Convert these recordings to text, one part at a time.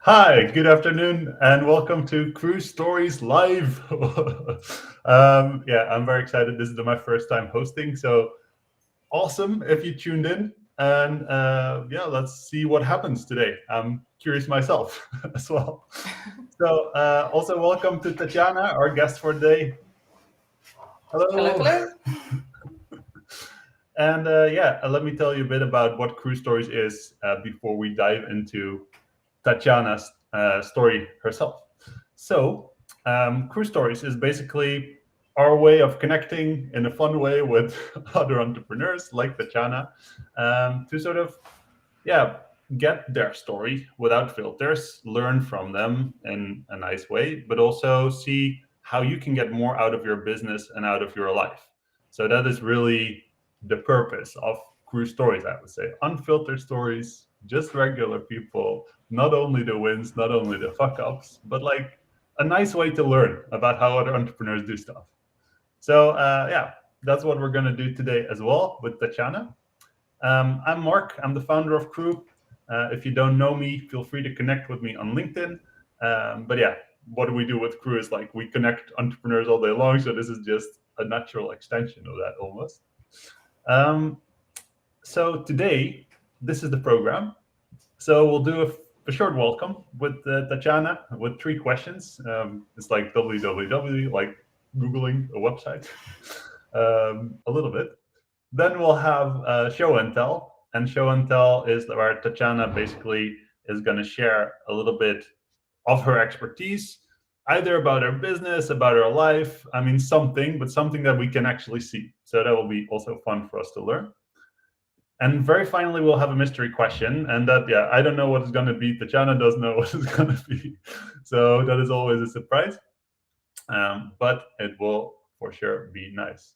Hi, good afternoon, and welcome to KREW Stories Live. Yeah, I'm very excited. This is my first time hosting, so awesome if you tuned in. And yeah, let's see what happens today. I'm curious myself as well. So, also welcome to Tatiana, our guest for today. Hello, Hello. hello. And yeah, let me tell you a bit about what KREW Stories is before we dive into Tatiana's story herself. So, Crew Stories is basically our way of connecting in a fun way with other entrepreneurs like Tatiana to sort of, yeah, get their story without filters, learn from them in a nice way, but also see how you can get more out of your business and out of your life. So, that is really the purpose of Crew Stories, I would say. Unfiltered stories, just regular people, not only the wins, not only the fuck ups, but like a nice way to learn about how other entrepreneurs do stuff. So, yeah, that's what we're going to do today as well with Tatiana. I'm Mark. I'm the founder of Crew. If you don't know me, feel free to connect with me on LinkedIn. But yeah, what we do with Crew is like we connect entrepreneurs all day long. So this is just a natural extension of that almost. Um, so today, this is the program. So we'll do a short welcome with Tatiana with three questions. It's like www, like Googling a website, a little bit. Then we'll have show and tell. And show and tell is where Tatiana basically is going to share a little bit of her expertise, either about her business, about her life. I mean, something, but something that we can actually see. So that will be also fun for us to learn. And very finally, we'll have a mystery question. And that, yeah, I don't know what it's going to be. Tatiana does know what it's going to be. So that is always a surprise. But it will for sure be nice.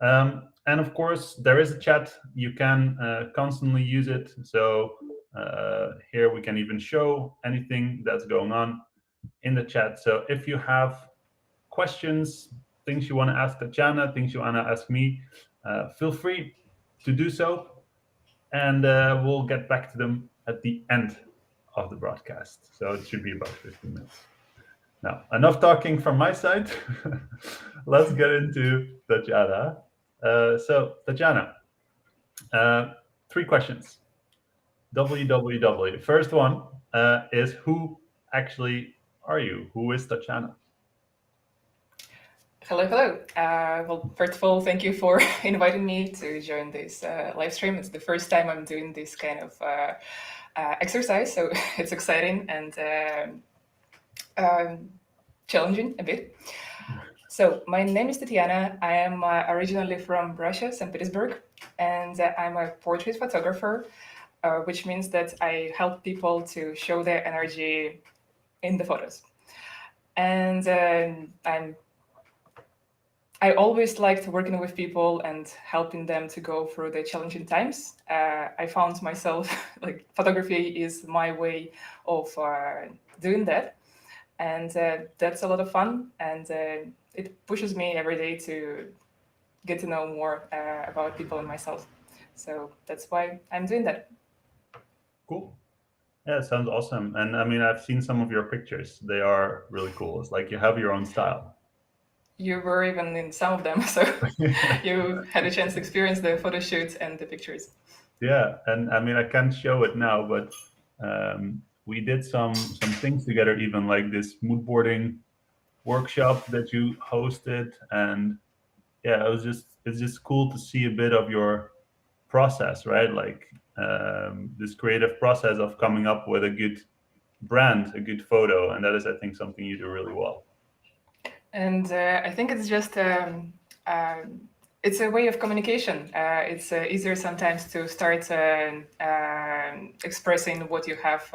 And of course, there is a chat. You can constantly use it. So here we can even show anything that's going on in the chat. So if you have questions, things you want to ask Tatiana, things you want to ask me, feel free to do so. And we'll get back to them at the end of the broadcast. So it should be about 15 minutes. Now, enough talking from my side. Let's get into Tatiana. So, Tatiana, uh, three questions. www. First one is who actually are you? Who is Tatiana? Hello, hello. Well, first of all, thank you for inviting me to join this live stream. It's the first time I'm doing this kind of exercise, so it's exciting and challenging a bit. So, my name is Tatiana. I am originally from Russia, St. Petersburg, and I'm a portrait photographer, which means that I help people to show their energy in the photos. And I always liked working with people and helping them to go through the challenging times. I found myself like photography is my way of doing that, and that's a lot of fun. And it pushes me every day to get to know more about people and myself. So that's why I'm doing that. Cool. Yeah, it sounds awesome. And I mean, I've seen some of your pictures. They are really cool. It's like you have your own style. You were even in some of them, so you had a chance to experience the photo shoots and the pictures. Yeah, and I mean, I can't show it now, but we did some things together, even like this mood boarding workshop that you hosted, and yeah, it's just cool to see a bit of your process, right? Like this creative process of coming up with a good brand, a good photo, and that is, I think, something you do really well. And I think it's just it's a way of communication. It's easier sometimes to start expressing what you have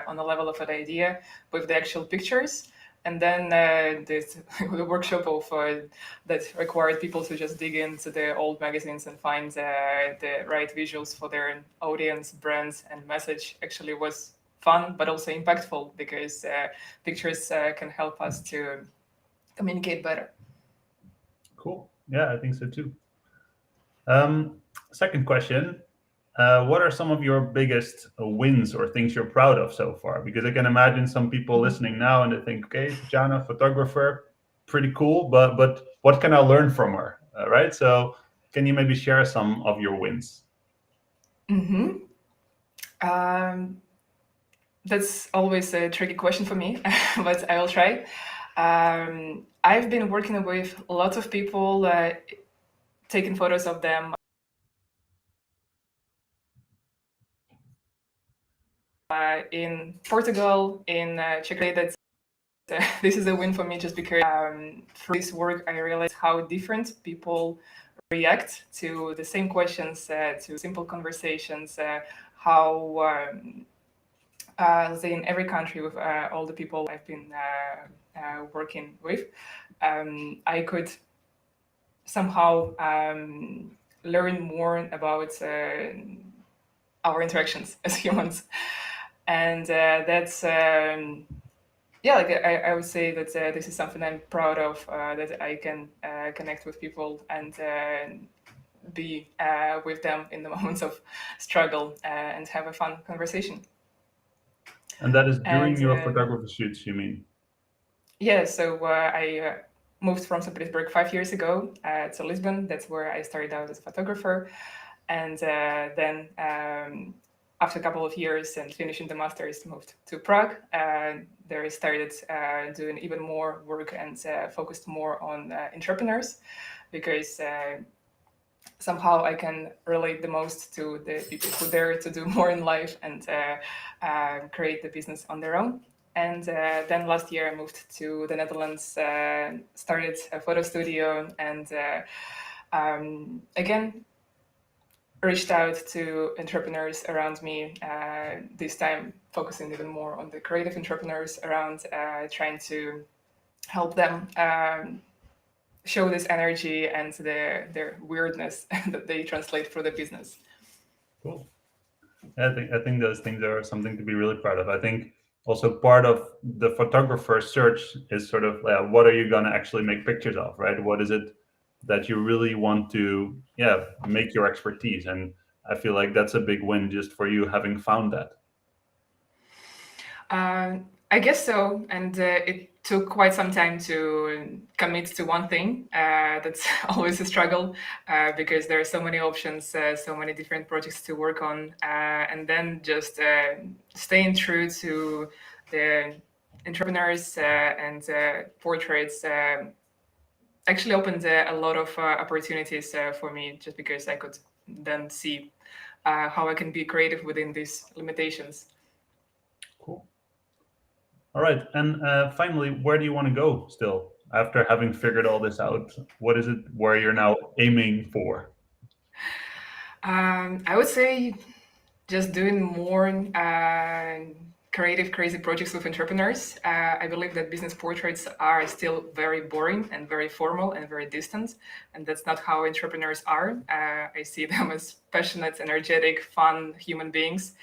on the level of an idea with the actual pictures. And then this the workshop of that required people to just dig into the old magazines and find the right visuals for their audience, brands, and message actually was fun, but also impactful because pictures can help us to communicate better. Cool. Yeah, I think so too. Second question. what are some of your biggest wins or things you're proud of so far? Because I can imagine some people listening now and they think, okay, Tatiana, photographer, pretty cool, but what can I learn from her, right? So can you maybe share some of your wins? Mm-hmm. That's always a tricky question for me, but I will try. I've been working with lots of people, taking photos of them in Portugal, in Czech Republic. This is a win for me just because through this work I realized how different people react to the same questions, to simple conversations, how let's say in every country with all the people I've been working with, I could somehow learn more about our interactions as humans, and that's yeah, like I would say that this is something I'm proud of, that I can connect with people and be with them in the moments of struggle and have a fun conversation. And that is during And your photography shoots, you mean? yeah, so I moved from St. Petersburg 5 years ago to Lisbon. That's where I started out as a photographer. And then after a couple of years and finishing the master's, moved to Prague. There I started doing even more work and focused more on entrepreneurs, because somehow I can relate the most to the people who dare to do more in life and create the business on their own. And then last year I moved to the Netherlands, started a photo studio, and again reached out to entrepreneurs around me, this time focusing even more on the creative entrepreneurs around, trying to help them show this energy and their weirdness that they translate for the business. Cool. I think those things are something to be really proud of. I think also part of the photographer search is sort of what are you going to actually make pictures of, right? What is it that you really want to, make your expertise? And I feel like that's a big win just for you having found that. I guess so, and it took quite some time to commit to one thing. That's always a struggle, because there are so many options, so many different projects to work on, and then just staying true to the entrepreneurs and portraits actually opened a lot of opportunities for me, just because I could then see how I can be creative within these limitations. Cool. All right. And finally, where do you want to go still after having figured all this out? What is it where you're now aiming for? I would say just doing more creative, crazy projects with entrepreneurs. I believe that business portraits are still very boring and very formal and very distant, and that's not how entrepreneurs are. I see them as passionate, energetic, fun human beings,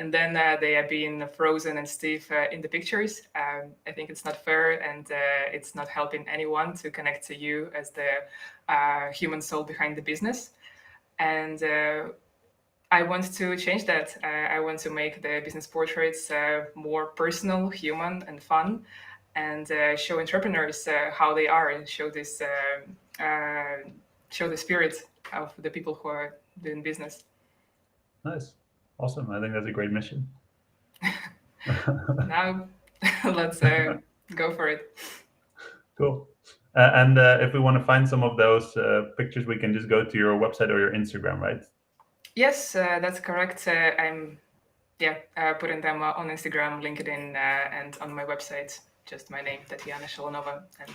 and then they are being frozen and stiff in the pictures. I think it's not fair, and it's not helping anyone to connect to you as the human soul behind the business. And I want to change that. I want to make the business portraits more personal, human, and fun, and show entrepreneurs how they are, and show the spirit of the people who are doing business. Nice. Awesome. I think that's a great mission. Now, let's go for it. Cool. And if we want to find some of those pictures, we can just go to your website or your Instagram, right? Yes, that's correct. I'm putting them on Instagram, LinkedIn, and on my website. Just my name, Tatiana Shalunova, and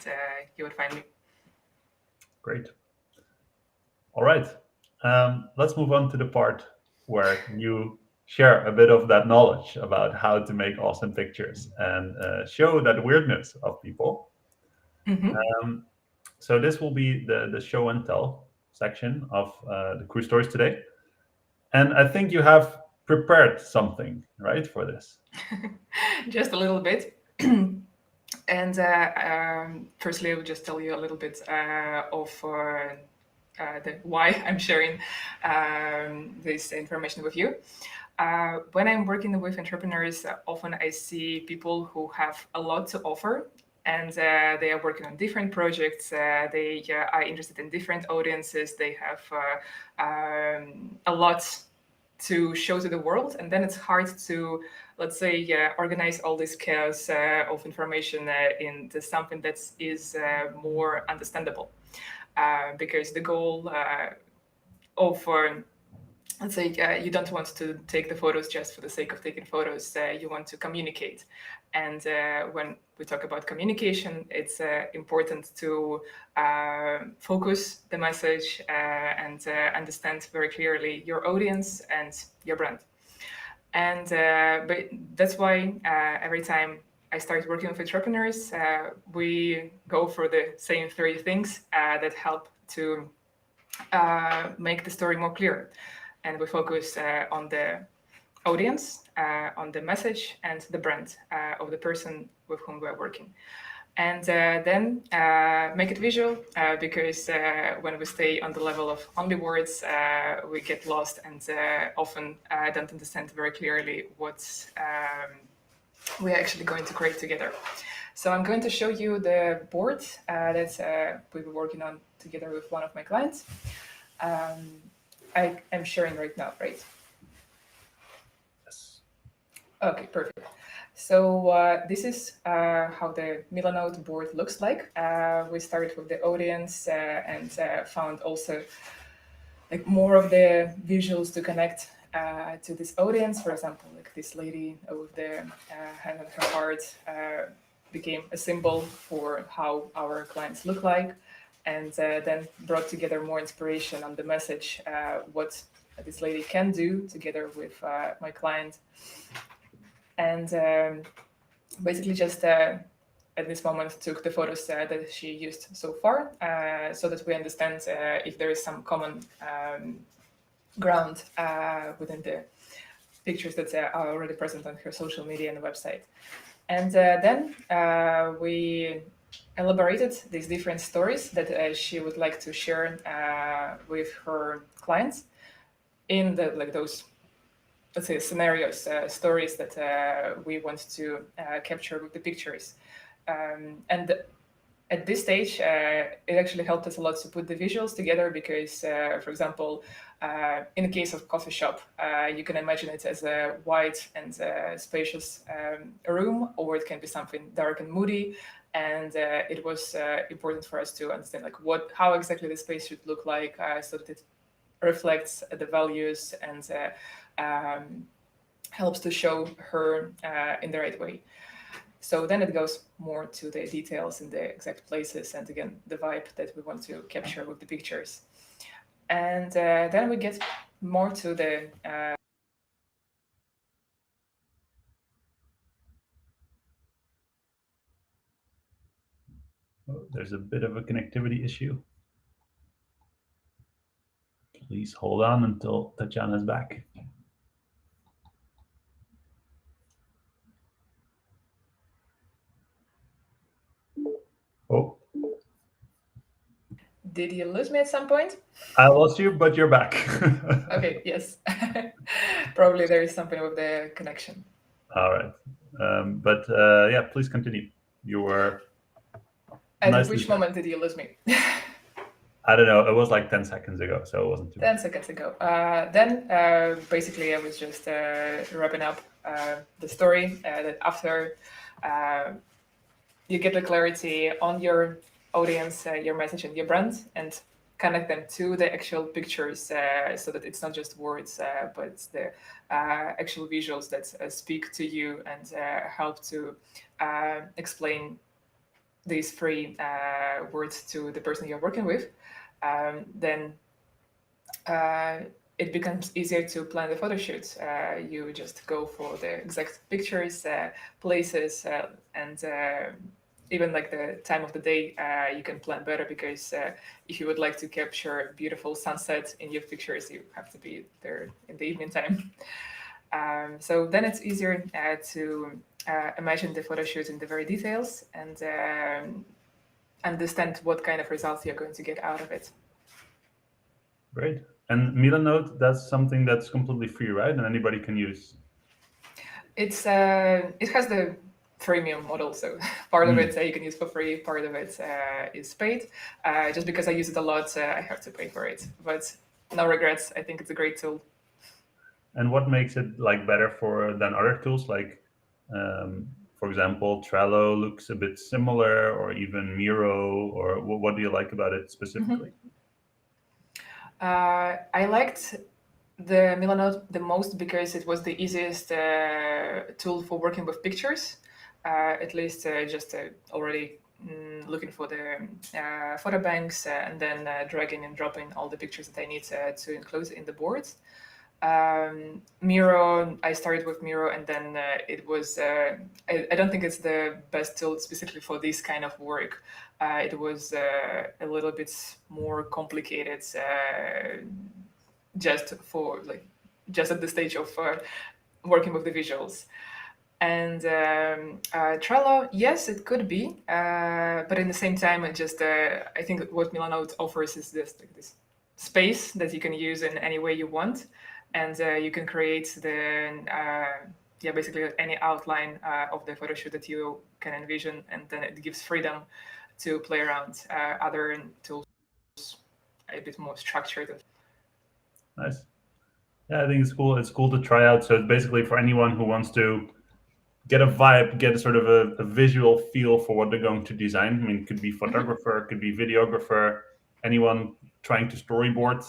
you would find me. Great. All right. Let's move on to the part where you share a bit of that knowledge about how to make awesome pictures and show that weirdness of people. Mm-hmm. So this will be the show and tell section of the KREW stories today. And I think you have prepared something, right, for this? Just a little bit. And firstly, I will just tell you a little bit of why I'm sharing this information with you. When I'm working with entrepreneurs, often I see people who have a lot to offer, and they are working on different projects. They are interested in different audiences. They have a lot to show to the world, and then it's hard to, let's say, organize all this chaos of information into something that is more understandable. Because the goal of let's say you don't want to take the photos just for the sake of taking photos. You want to communicate, and when we talk about communication, it's important to focus the message and understand very clearly your audience and your brand. And but that's why every time I start working with entrepreneurs, we go for the same three things that help to make the story more clear. And we focus on the audience, on the message, and the brand of the person with whom we're working. And then make it visual, because when we stay on the level of only words, we get lost and often don't understand very clearly what we're actually going to create together. So I'm going to show you the board that we were working on together with one of my clients. I am sharing right now, right? Yes. Okay, perfect. So this is how the Milanote board looks like. We started with the audience and found also like more of the visuals to connect to this audience. For example, like this lady with the hand on her heart became a symbol for how our clients look like, and then brought together more inspiration on the message, what this lady can do together with my client. And basically just at this moment took the photos that she used so far, so that we understand if there is some common ground within the pictures that are already present on her social media and the website. And then we elaborated these different stories that she would like to share with her clients in the like those, let's say, scenarios, stories that we want to capture with the pictures. And at this stage, it actually helped us a lot to put the visuals together because, for example, in the case of coffee shop, you can imagine it as a white and spacious room, or it can be something dark and moody. And it was important for us to understand like how exactly the space should look like, so that it reflects the values and helps to show her in the right way. So then it goes more to the details and the exact places and again the vibe that we want to capture with the pictures. And then we get more to the Oh, there's a bit of a connectivity issue. Please hold on until Tatiana is back. Oh, did you lose me at some point? I lost you, but you're back. Okay, yes. Probably there is something with the connection. All right. But yeah, please continue. You were At nicely which said. moment did you lose me? I don't know. It was like 10 seconds ago, so it wasn't too 10 bad. seconds ago. Then basically I was just wrapping up the story that after you get the clarity on your audience, your message and your brand, and connect them to the actual pictures so that it's not just words, but it's the actual visuals that speak to you and help to explain these three words to the person you're working with. Then it becomes easier to plan the photo shoots. You just go for the exact pictures, places, and even like the time of the day, you can plan better because if you would like to capture a beautiful sunset in your pictures, you have to be there in the evening time. So then it's easier to imagine the photo shoot in the very details and understand what kind of results you're going to get out of it. Great. And Milanote, that's something that's completely free, right? And anybody can use. It has the freemium model, so part of Mm. it you can use for free, part of it is paid. Just because I use it a lot, I have to pay for it. But no regrets. I think it's a great tool. And what makes it like better for than other tools? Like, for example, Trello looks a bit similar, or even Miro, or what do you like about it specifically? I liked the Milanote the most because it was the easiest tool for working with pictures. At least just already looking for the photo banks and then dragging and dropping all the pictures that I need to include in the boards. Miro, I started with Miro, and then it was. I don't think it's the best tool specifically for this kind of work. It was a little bit more complicated, just for like, just at the stage of working with the visuals. And Trello, yes, it could be, but in the same time, it just I think what Milanote offers is this space that you can use in any way you want, and you can create the yeah, basically any outline of the photo shoot that you can envision, and then it gives freedom to play around other tools a bit more structured. Nice. Yeah, I think it's cool. It's cool to try out. So it's basically for anyone who wants to get a vibe, get a sort of a visual feel for what they're going to design. I mean, it could be photographer, it could be videographer, anyone trying to storyboard.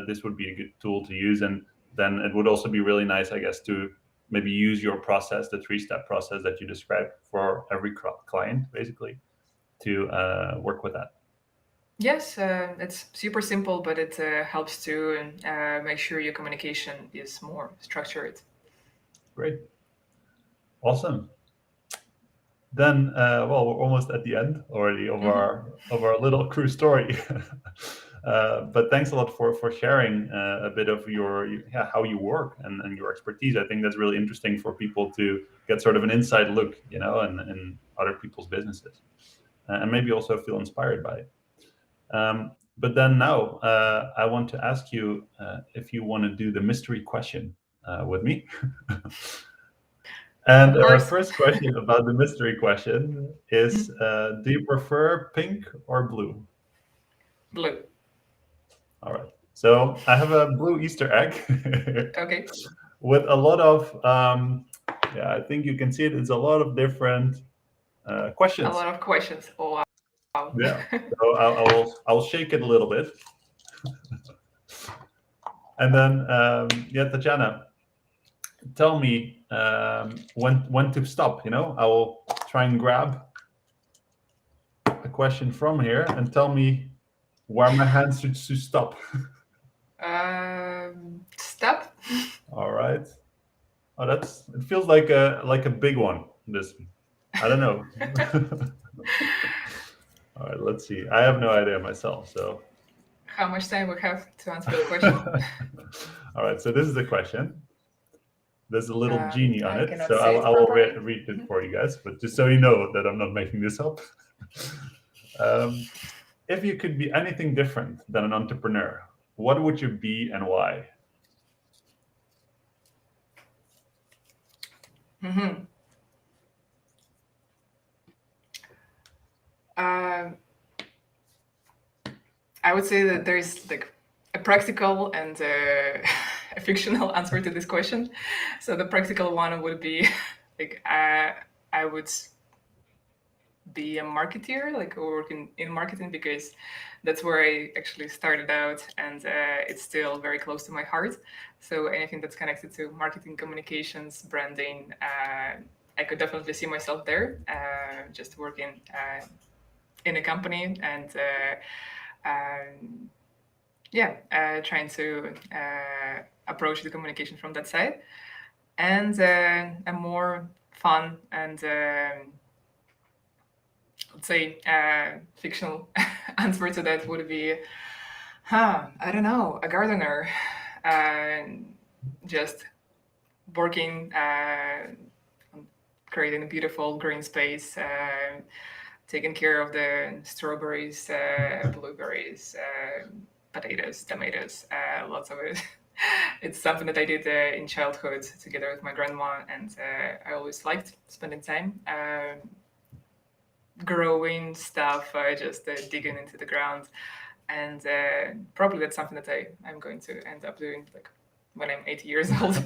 This would be a good tool to use, and then it would also be really nice, I guess, to maybe use your process, the three-step process that you described for every client, basically, to work with that. Yes, it's super simple, but it helps to make sure your communication is more structured. Great, awesome. Then, well, we're almost at the end already of our little crew story. But thanks a lot for sharing a bit of your yeah, how you work and your expertise. I think that's really interesting for people to get sort of an inside look, you know, and other people's businesses, and maybe also feel inspired by it. But then now, I want to ask you if you want to do the mystery question with me. And Of course, first question about the mystery question is: do you prefer pink or blue? blue. All right. So I have a blue Easter egg Okay, with a lot of, yeah, I think you can see it. It's a lot of different a questions. lot of questions. Oh, wow. Yeah. So I'll shake it a little bit, and then yeah, Tatiana, tell me when to stop. You know, I will try and grab a question from here and tell me where my hands should stop. Step. All right. Oh, that's it feels like a big one. This I don't know. All right, let's see. I have no idea myself. So How much time we have to answer the question? all right, so this is the question. There's a little genie on I it, cannot so see I it will properly. read it for you guys. But just so you know that I'm not making this up. um, if you could be anything different than an entrepreneur, what would you be and why? Mm-hmm. Um, I would say that there's like a practical and a fictional answer to this question. So the practical one would be like I would be a marketeer, like working in marketing, because that's where I actually started out, and it's still very close to my heart. So anything that's connected to marketing, communications, branding, I could definitely see myself there, just working in a company and yeah, trying to approach the communication from that side. And a more fun and let's say fictional answer to that would be, I don't know, a gardener, uh, just working on creating a beautiful green space, taking care of the strawberries, blueberries, potatoes, tomatoes, lots of it. It's something that I did in childhood together with my grandma, and I always liked spending time growing stuff, just digging into the ground. And probably that's something that I'm going to end up doing like when I'm 80 years old.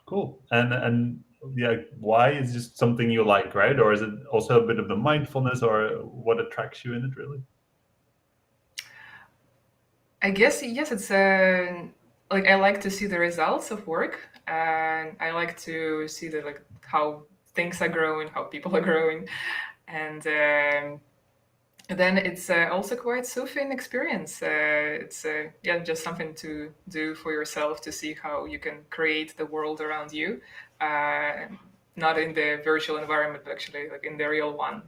Cool. And yeah, why is just something you like, right? Or is it also a bit of the mindfulness, or what attracts you in it really? I guess yes, it's like I like to see the results of work, and I like to see the like how things are growing, how people are growing, and then it's also quite soothing experience. It's yeah, just something to do for yourself to see how you can create the world around you, not in the virtual environment, but actually like in the real one.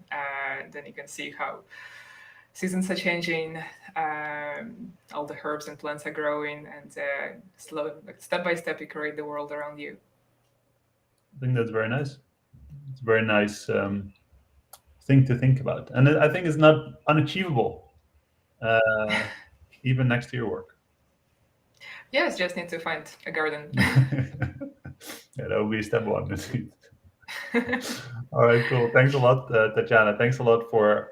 Then you can see how seasons are changing, all the herbs and plants are growing, and like step by step, you create the world around you. I think that's very nice. It's a very nice thing to think about, and I think it's not unachievable, uh, even next to your work. Yes, just need to find a garden. Yeah, that would be step one. All right, cool. Thanks a lot, Tatiana. Thanks a lot for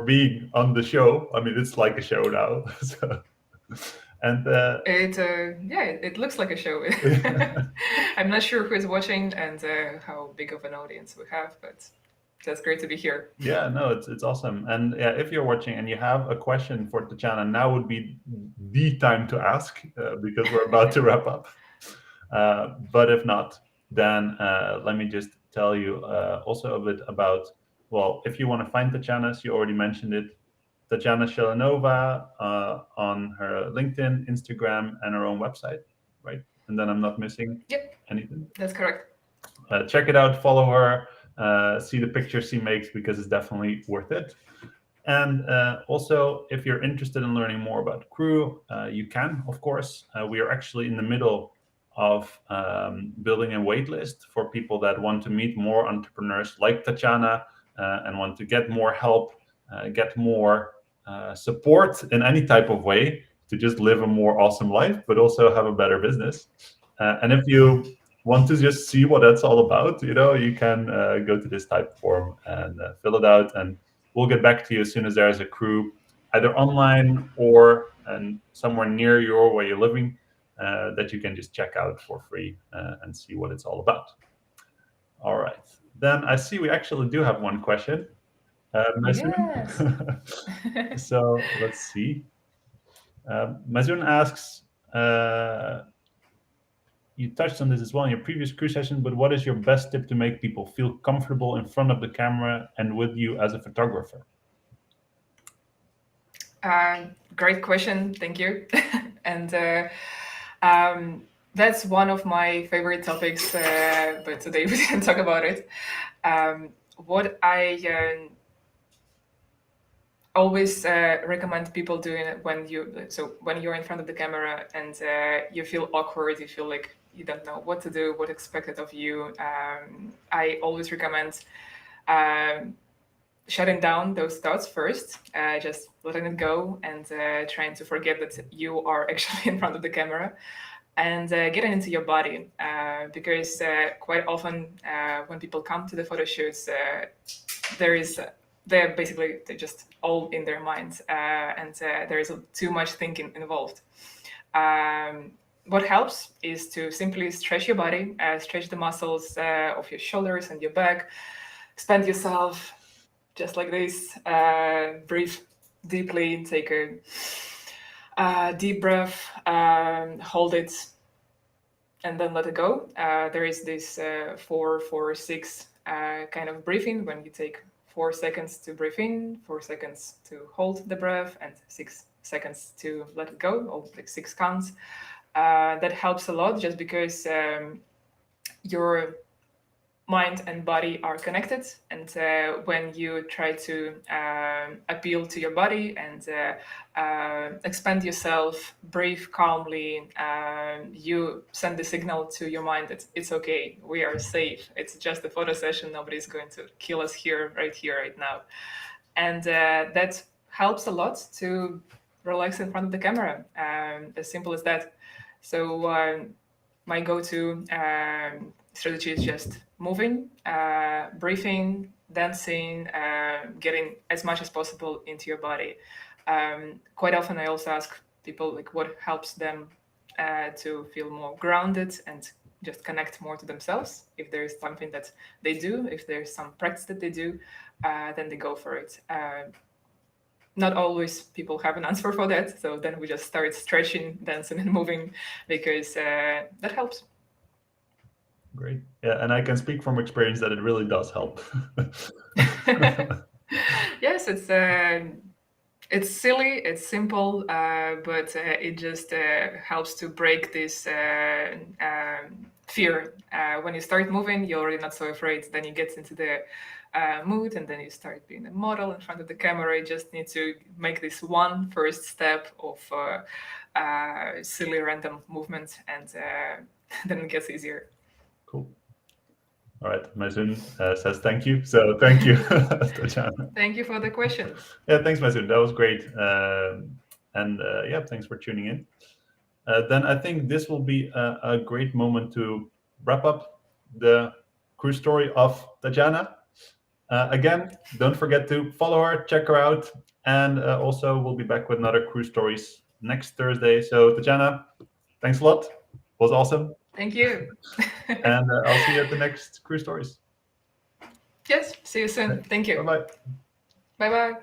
being on the show. I mean, it's like a show now. So, and It looks like a show. I'm not sure who is watching and how big of an audience we have, but that's great to be here. yeah, no, it's awesome. And yeah, if you're watching and you have a question for Tatiana, now would be the time to ask because we're about to wrap up. But if not, then let me just tell you also a bit about, well, if you want to find Tatiana, she already mentioned it, Tatiana Shalunova on her LinkedIn, Instagram, and her own website, right? And then I'm not missing Yep, anything. that's correct. Check it out, follow her, see the pictures she makes because it's definitely worth it. And also, if you're interested in learning more about KREW, you can, of course. We are actually in the middle of building a wait list for people that want to meet more entrepreneurs like Tatiana and want to get more help, get more support in any type of way to just live a more awesome life, but also have a better business. And if you want to just see what that's all about, you can go to this type form and fill it out, and we'll get back to you as soon as there is a KREW, either online or and somewhere near your where you're living, that you can just check out for free and see what it's all about. All right. Then I see we actually do have one question. Yes. Mazun. So let's see. Mazun asks, you touched on this as well in your previous KREW session, but what is your best tip to make people feel comfortable in front of the camera and with you as a photographer? Great question. Thank you. And that's one of my favorite topics, but today we didn't talk about it. What I always recommend people doing it when you're in front of the camera and you feel awkward, you feel like you don't know what to do, what expected of you. I always recommend shutting down those thoughts first, just letting it go and trying to forget that you are actually in front of the camera and getting into your body, because quite often when people come to the photo shoots, they're just all in their minds, and there is too much thinking involved. What helps is to simply stretch your body, stretch the muscles of your shoulders and your back, expand yourself just like this, breathe deeply, take a deep breath, hold it, and then let it go. There is this 4-4-6 kind of breathing when you take 4 seconds to breathe in, 4 seconds to hold the breath, and 6 seconds to let it go, or like 6 counts. That helps a lot just because your mind and body are connected, and when you try to appeal to your body and expand yourself, breathe calmly, you send the signal to your mind that it's okay, we are safe, it's just a photo session, nobody's going to kill us here, right now. And that helps a lot to relax in front of the camera. As simple as that. So my go-to strategy is just moving, breathing, dancing, getting as much as possible into your body. Quite often, I also ask people like what helps them to feel more grounded and just connect more to themselves. If there is something that they do, if there's some practice that they do, then they go for it. Not always people have an answer for that, so then we just start stretching, dancing, and moving because that helps. Great. Yeah, and I can speak from experience that it really does help. Yes, it's silly, it's simple, but it just helps to break this fear. When you start moving, you're already not so afraid. Then you get into the mood, and then you start being a model in front of the camera. You just need to make this one first step of silly random movement, and then it gets easier. Cool. All right, Maizun says thank you. So thank you, Tatiana. Thank you for the question. Yeah, thanks, Maizun. That was great. And yeah, thanks for tuning in. Then I think this will be a great moment to wrap up the KREW story of Tatiana. Again, don't forget to follow her, check her out, and also we'll be back with another KREW stories next Thursday. So Tatiana, thanks a lot. It was awesome. Thank you. And I'll see you at the next KREW stories. Yes, see you soon. Thank you. Bye-bye. Bye-bye.